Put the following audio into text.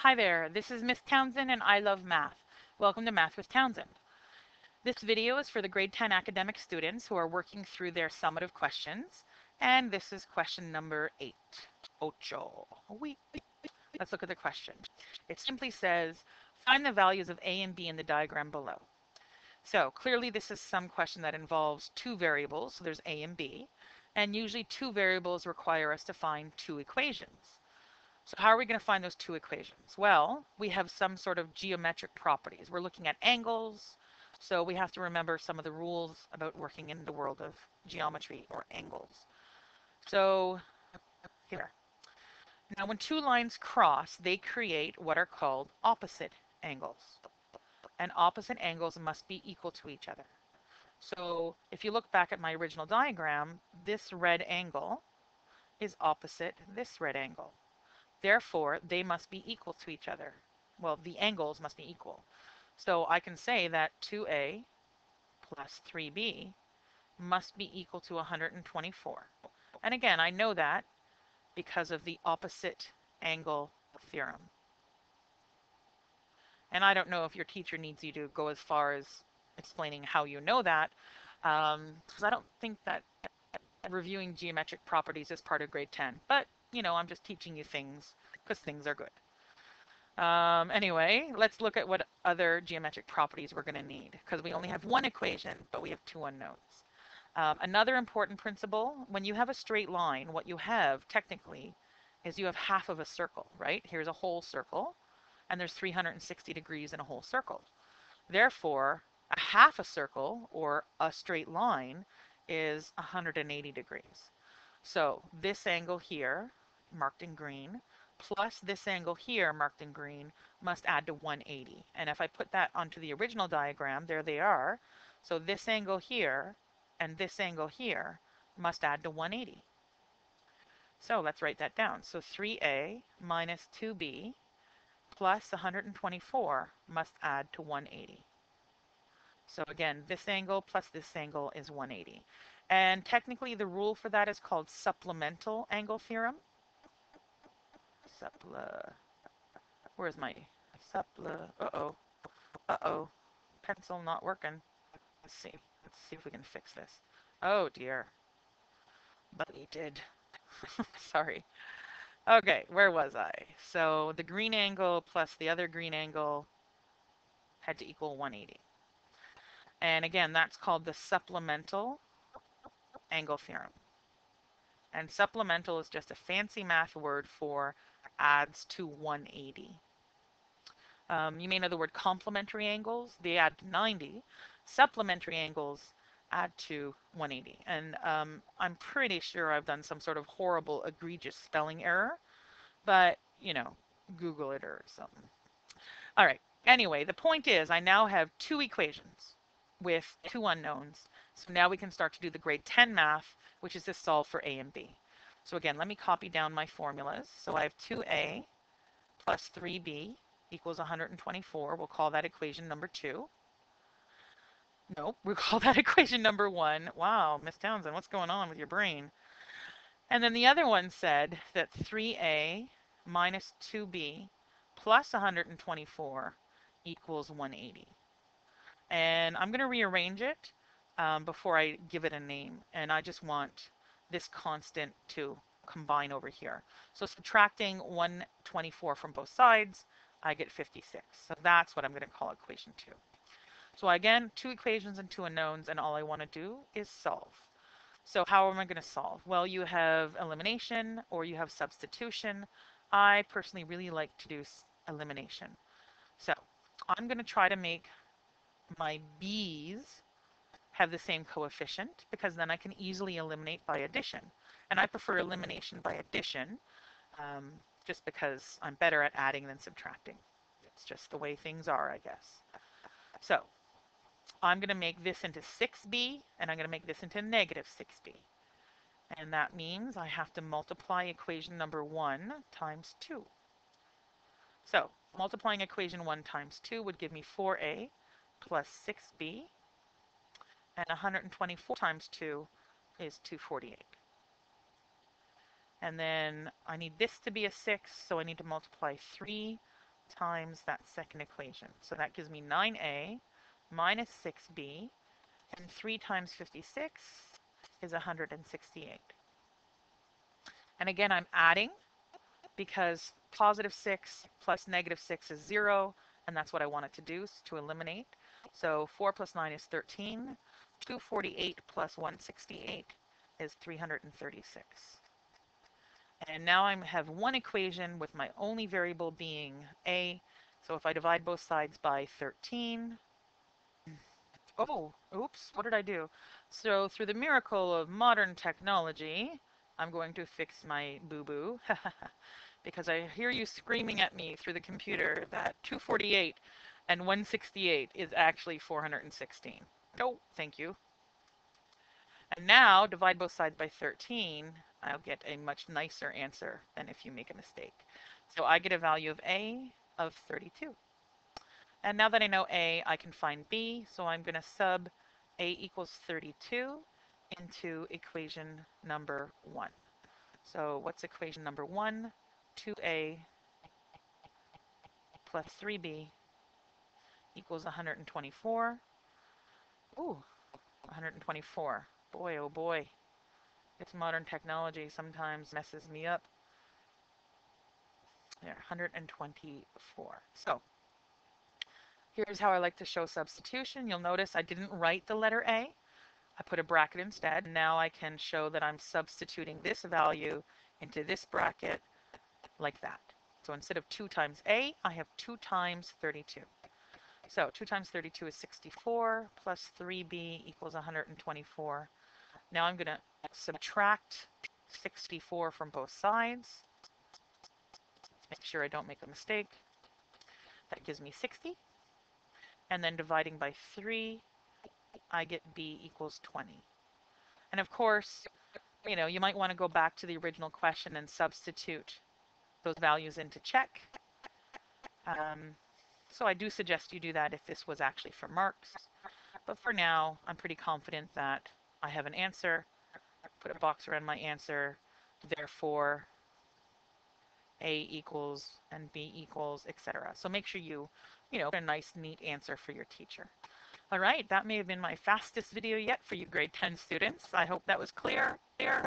Hi there, this is Miss Townsend and I love math. Welcome to Math with Townsend. This video is for the grade 10 academic students who are working through their summative questions, and this is question number 8. Ocho. Let's look at the question. It simply says, find the values of a and b in the diagram below. So clearly this is some question that involves two variables, so there's a and b, and usually two variables require us to find two equations. So how are we going to find those two equations? Well, we have some sort of geometric properties. We're looking at angles, so we have to remember some of the rules about working in the world of geometry or angles. So here. Now when two lines cross, they create what are called opposite angles. And opposite angles must be equal to each other. So if you look back at my original diagram, this red angle is opposite this red angle. Therefore, they must be equal to each other. Well, the angles must be equal. So I can say that 2a plus 3b must be equal to 124. And again, I know that because of the opposite angle theorem. And I don't know if your teacher needs you to go as far as explaining how you know that, because I don't think that reviewing geometric properties is part of grade 10. But, I'm just teaching you things because things are good. Anyway, let's look at what other geometric properties we're going to need, because we only have one equation, but we have two unknowns. Another important principle, when you have a straight line, what you have technically is you have half of a circle, right? Here's a whole circle, and there's 360 degrees in a whole circle. Therefore, a half a circle, or a straight line, is 180 degrees. So this angle here, marked in green, plus this angle here, marked in green, must add to 180. And if I put that onto the original diagram, there they are. So this angle here and this angle here must add to 180. So let's write that down. So 3a minus 2b plus 124 must add to 180. So again, this angle plus this angle is 180. And technically the rule for that is called supplemental angle theorem. Where's my uh-oh, pencil not working. Let's see if we can fix this. Oh dear, deleted. Sorry. Okay, where was I? So the green angle plus the other green angle had to equal 180. And again, that's called the supplemental angle theorem. And supplemental is just a fancy math word for adds to 180. You may know the word complementary angles. They add to 90. Supplementary angles add to 180. And I'm pretty sure I've done some sort of horrible, egregious spelling error. But, Google it or something. All right. Anyway, the point is I now have two equations with two unknowns. So now we can start to do the grade 10 math, which is to solve for a and b. So again, let me copy down my formulas. So I have 2a plus 3b equals 124. We'll call that equation number 2. Nope, we'll call that equation number 1. Wow, Miss Townsend, what's going on with your brain? And then the other one said that 3a minus 2b plus 124 equals 180. And I'm going to rearrange it before I give it a name. And I just want this constant to combine over here. So subtracting 124 from both sides, I get 56. So that's what I'm going to call equation 2. So again, two equations and two unknowns, and all I want to do is solve. So how am I going to solve? Well, you have elimination or you have substitution. I personally really like to do elimination. So I'm going to try to make my b's have the same coefficient, because then I can easily eliminate by addition. And I prefer elimination by addition just because I'm better at adding than subtracting. It's just the way things are, I guess. So I'm going to make this into 6b, and I'm going to make this into negative 6b. And that means I have to multiply equation number 1 times 2. So multiplying equation 1 times 2 would give me 4a plus 6b, and 124 times 2 is 248. And then I need this to be a 6, so I need to multiply 3 times that second equation. So that gives me 9a minus 6b, and 3 times 56 is 168. And again, I'm adding because positive 6 plus negative 6 is 0, and that's what I wanted to do, to eliminate. So 4 plus 9 is 13. 248 plus 168 is 336. And now I have one equation with my only variable being a. So if I divide both sides by 13, oh, oops, what did I do? So through the miracle of modern technology, I'm going to fix my boo-boo. Because I hear you screaming at me through the computer that 248 and 168 is actually 416. No, thank you. And now divide both sides by 13, I'll get a much nicer answer than if you make a mistake. So I get a value of a of 32. And now that I know a, I can find b, so I'm going to sub a equals 32 into equation number 1. So what's equation number 1? 2a plus 3b equals 124. Ooh, 124. Boy, oh boy. This modern technology sometimes messes me up. There, 124. So here's how I like to show substitution. You'll notice I didn't write the letter A. I put a bracket instead. Now I can show that I'm substituting this value into this bracket like that. So instead of 2 times A, I have 2 times 32. So 2 times 32 is 64, plus 3b equals 124. Now I'm going to subtract 64 from both sides. Make sure I don't make a mistake. That gives me 60. And then dividing by 3, I get b equals 20. And of course, you might want to go back to the original question and substitute those values into check. So I do suggest you do that if this was actually for marks. But for now, I'm pretty confident that I have an answer. Put a box around my answer. Therefore, A equals and B equals, etc. So make sure you put a nice, neat answer for your teacher. All right, that may have been my fastest video yet for you grade 10 students. I hope that was clear.